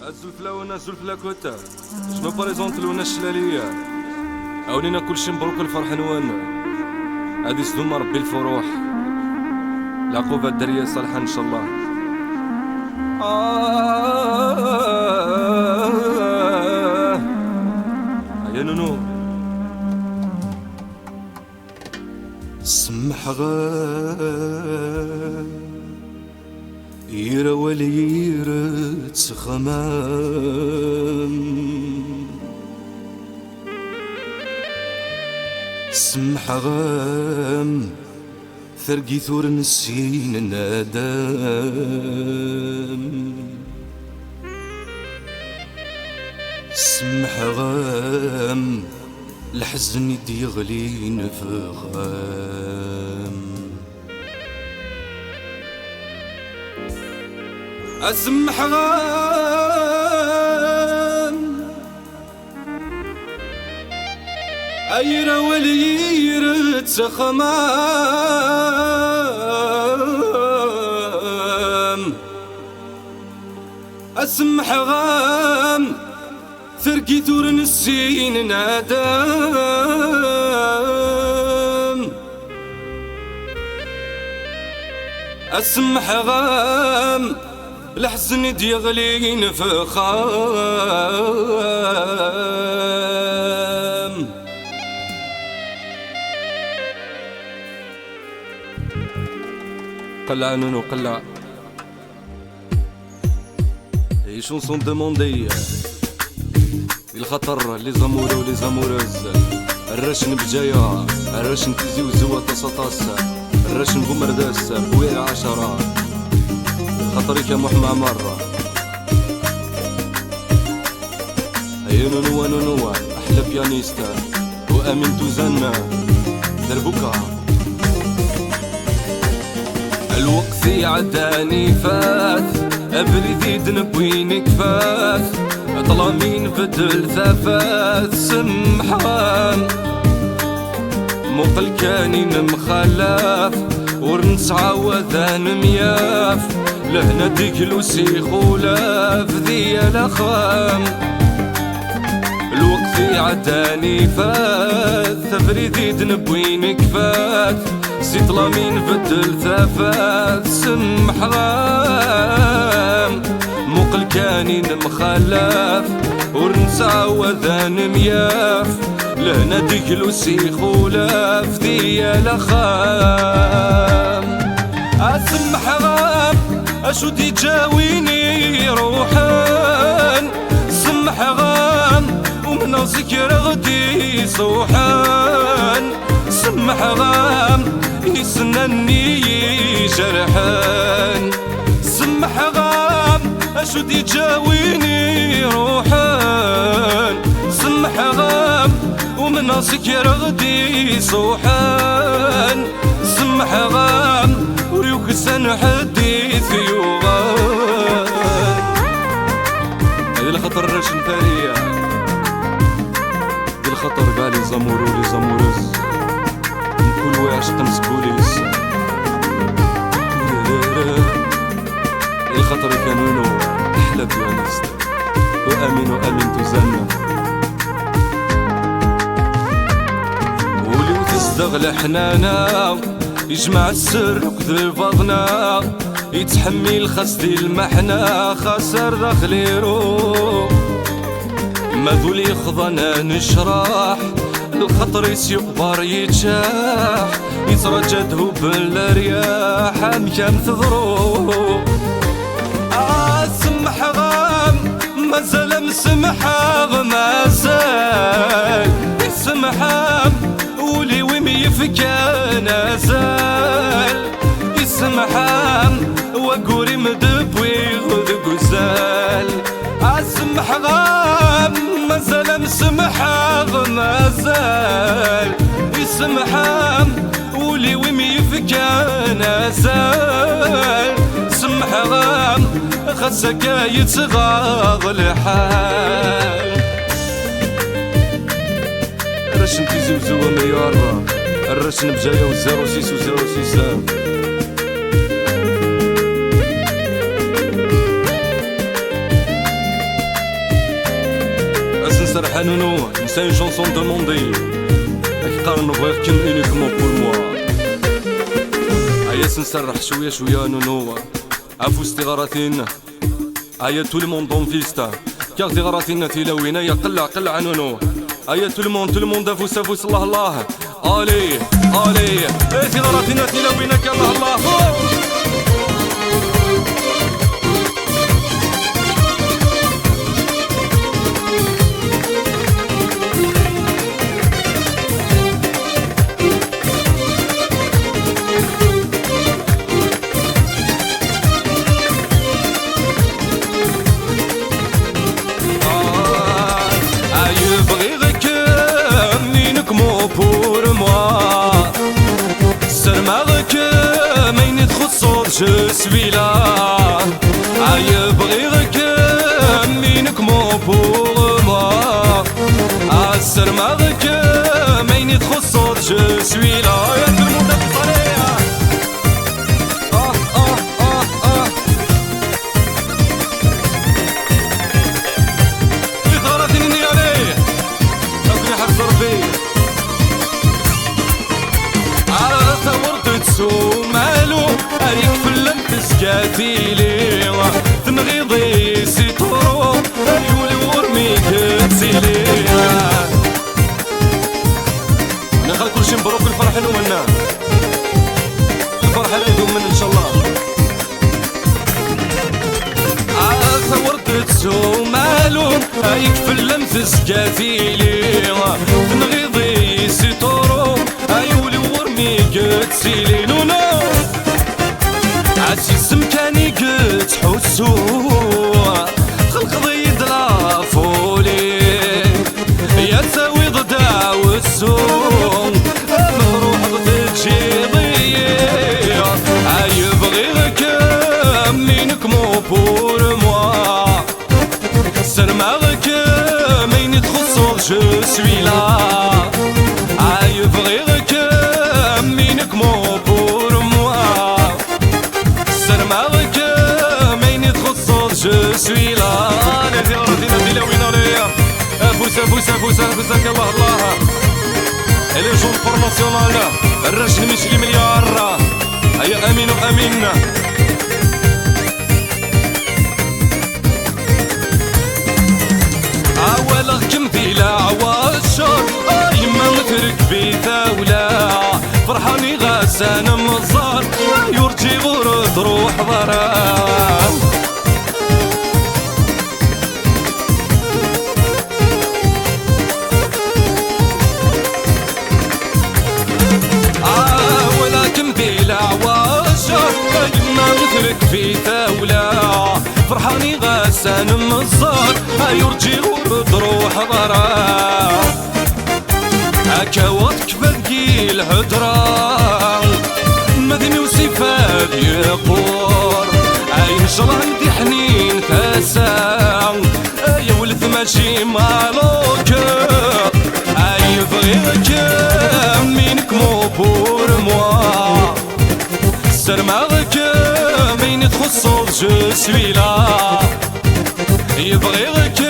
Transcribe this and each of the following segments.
الزلفلة وانا الزلفلة كوتا شنو بريزونت لونا الشلالية عاونينا كلشي مبروك الفرح نوانا هادي صدوم ربي الفروح العقوبة الدرية صالحة ان شاء الله. يا نونو سمح يرى ولي يرد خمام سمح غام ثرقي ثور نسين الندام سمح غام الحزن يدي يغلي نفغام اسمح غام ايرا وليرت خمام اسمح غام ثرقي ثور نسين نادام اسمح غام الحزن ديغلي نفخام قلع نونو قلع اي شونسون دوموندي الخطر لي زامورو لي زاموروز الرشن بجاية الرشن تيزي وزوة تصاطاس الرشن بومرداس بوير 10 خطرك يا محمى مرة هيا نونوا نونوا أحلى بيانيستا وأمين توزنا دربوكا الوقت عداني فات أبريد نبوينك فات طلامين بدل ثفات سمحان مقل كانين مخلاف ورنسعى وذان مياف لهنا ديك سيخ ولاف ذي الاخام الوقت عداني فات ثفريدي نبوينك فات سي طلامين بدل ثفات سمح غام مقل كانين مخلاف ورنسى وذان مياف لهنا ديك سيخ ولاف ذي الاخام اسمح غام اشو دي جاويني روحان سمح غام ومن ذكر غدي صوحان سمح غام يسنني جرحان سمح غام اشو دي جاويني روحان سمح غام ومن ذكر غدي صوحان سمح غام وريوك سن حديث يوغان هذه الخطر رشن ثانية هذه الخطر بالي زامورو لي زاموروز كل وعشق نسكوليس هذه الخطر كانونو أحلى بيانيست وأمين وأمين توزنا ولي وتزدغل حنانا يجمع السر وكذب فضنا يتحمل خسدي المحنة خسر داخلي روح ما ذولي يخضنا نشراح الخطر يسيقبر يتشاح يترجده بالرياح مكان تضروح سمح غام مازال مسمح مازال سمحام ولي ومي يفكا نازال يسمحام وقوري مدب ويغد قزال اسمح غام مازال مسمح مازال يسمحام ولي ومي يفكا نازال سمح غام خسك يتغاض الحال الرشن تيزي وزوة مليار الرشن بجاية وزيرو سيس وزيرو سيسان Nono, c'est une chanson demandée. أكثر نبغيك كم uniquement pour moi. هيا نسرح شوية شوية نونو. عفو استغاراتين. هيا tout le monde en fiesta. car تغاراتين تيلاوينا يا قلع نونو. هيا tout le monde افوس الله. allez تغاراتين تيلاوينا كان الله. Je suis là, aïe briguek, minek mon pour moi. Asser marek, meinit khossor, je suis là. Y'a tout le monde à parler. اللي غلطيني عليه، ربي حفظ ربي. ثورت تسومالو. هايك فلم تسكاتيلي تنغيضي سيطرو يولي ورميك تسيلي نخلي كلشي مبروك الفرحة نولنا الفرحة لا يدوم من ان شاء الله ثورت تسومالو هايك فلم تسكاتيلي تنغيضي سيطرو يولي ورميك تسيلي نونو عسيس مكاني قد حسو خلق ضيد لا فولي يا تساوي ضدا والسوم مروح ضد تجيضي عايب غيرك مينك مو بور موا سرماغك مين تخصو جو سوي لا عايب غيرك مينك مو بور موا Je suis là, les zérodines, les winolés. Foussa, Allah. Et les gens internationaux, الرجل مش المليار. هيا أمين. أول كمتي لا عواشر يما مترك بثاولة فرحاني غسان مزار يرجي غرد روح ضرام مثلك في ثاولة فرحاني غسان مزار يرجي ورد روح ضرا هكاوتك بدقي الهدرة مدني وصفات يقور ان شاء الله عندي حنين ثاسا يا ولد ماشي مالوك بغيك منك مو بور موا سرماغك مين تخصو جو سوي لا يبغيك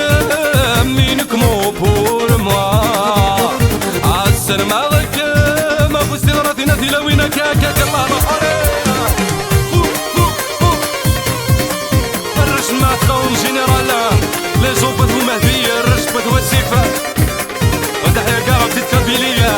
منك مو بور موا سرماغك ما فوستي غراتي نادي لوينك هكاك الله نحري الرش ما تقوم جينيرال لي زوبات ومهدية الرش بدو السيفة وتحيا كارا بتيت كابيلية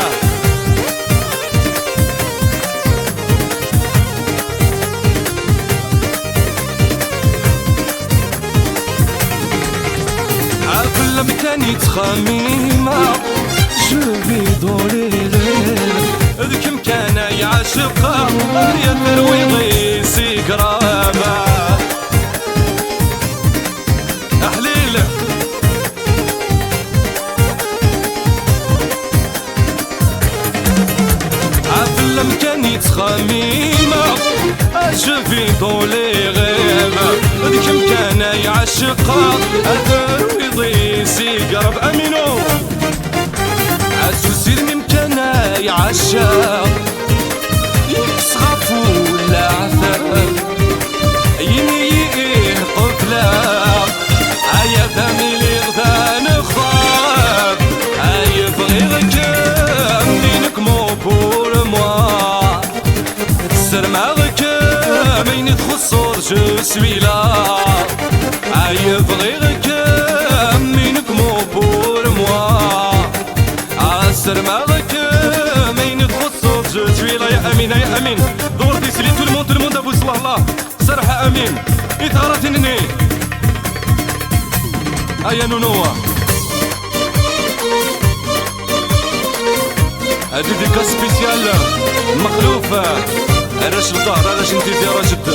مكاني تخميمة جوبي دوري ذيك مكانة يعشقها يا ترويضي سيقرابة أحليل عفل مكاني تخميمة جوبي دوري ذيك مكانة يعشقها ترويضي سيقرب أمينو عزو سيرني مكانا يعشق يكسغف ولا عثر ينيه قفلا عيا ثامي لي غدا نخاف je suis là. Aïe, vrai que منك مو pour moi. أسرمك من تخصص je suis là. يا أمين يا أمين دورتي سلي tout le monde أبو صلاح الله صراحة أمين يتغرتني أيا نونوا. هادي ديكا سبيسيال مخلوف علاش الظهر علاش انتي زيارة جد.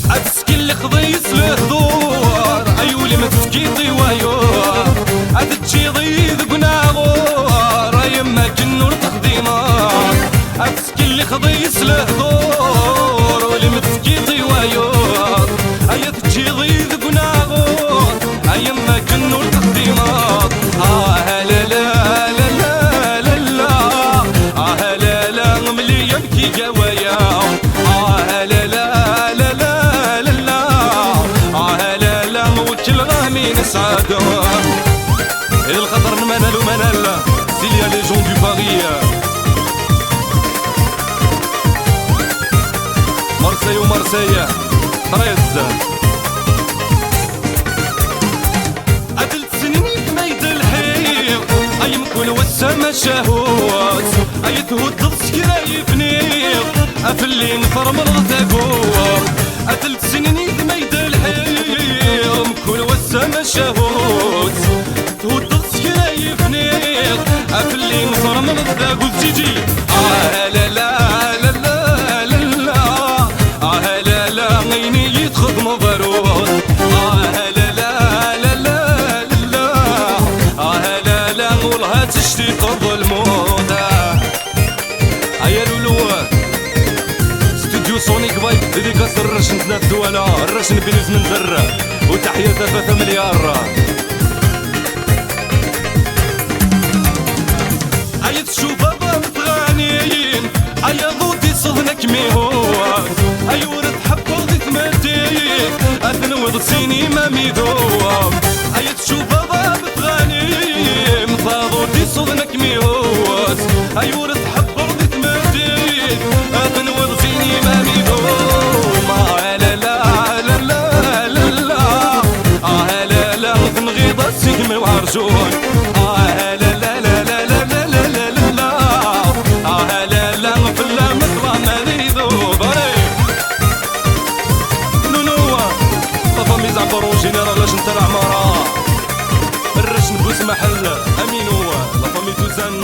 هتسكي اللي خضيس الهدور ايولي ما تسكيطي ويور هتجي ضيذ قناغور يما كنور تخديمار. هتسكي اللي خضيس الهدور ولي ما تسكيطي ويور هيا تجي ضيذ قناغور يما كنور تخديمار. لا لا لا لا لا لا لا لا ملي يبكي جوايا. لا لا لا لا لا لا موكل غامي نسعد الخطر منال ومنال سيليا لي جون دو باري. مارسي ومارسي 13 عدلت سنين ميد الحيط ايم كل والسما شهوات اي تهود سكرا يفنيق افلي نفرمر تاقوم. عدلت سنين ميد الحيط كل والسما شهوات تهود سكرا يفنيق افلي نفرمر تاقوم. تيجي لا لا لا لا لا لا لا غيني يتخض مبروك. تشتي قرب الموت. هيا لولو استوديو سونيك فايب ديديكاس الرشن تنافدو على الرشن بينوز من ذرة وتحية 3 مليار. هيا تشوف بابا متغانيين هيا ضوتي صدنك ميهوات هيا ورد حبو ضي ثماتيك اثنوض سيني ما ميدوام. هيا تشوف بابا متغانيين فاضوتي صدنك ميهوات هيا ورد حبو ضي ثماتيك اثنوض سيني ما ميدوام. لا لا لا لا لا لا لا لا تنغيض السجم وعرجون. لا لا لا لا لا لا لا لا لا في اللمطرة ما نريدو بري نونو طفا زعفر جينيرال لاش نتا العمارة الرشن بوس محل امين هو لا فامي توزان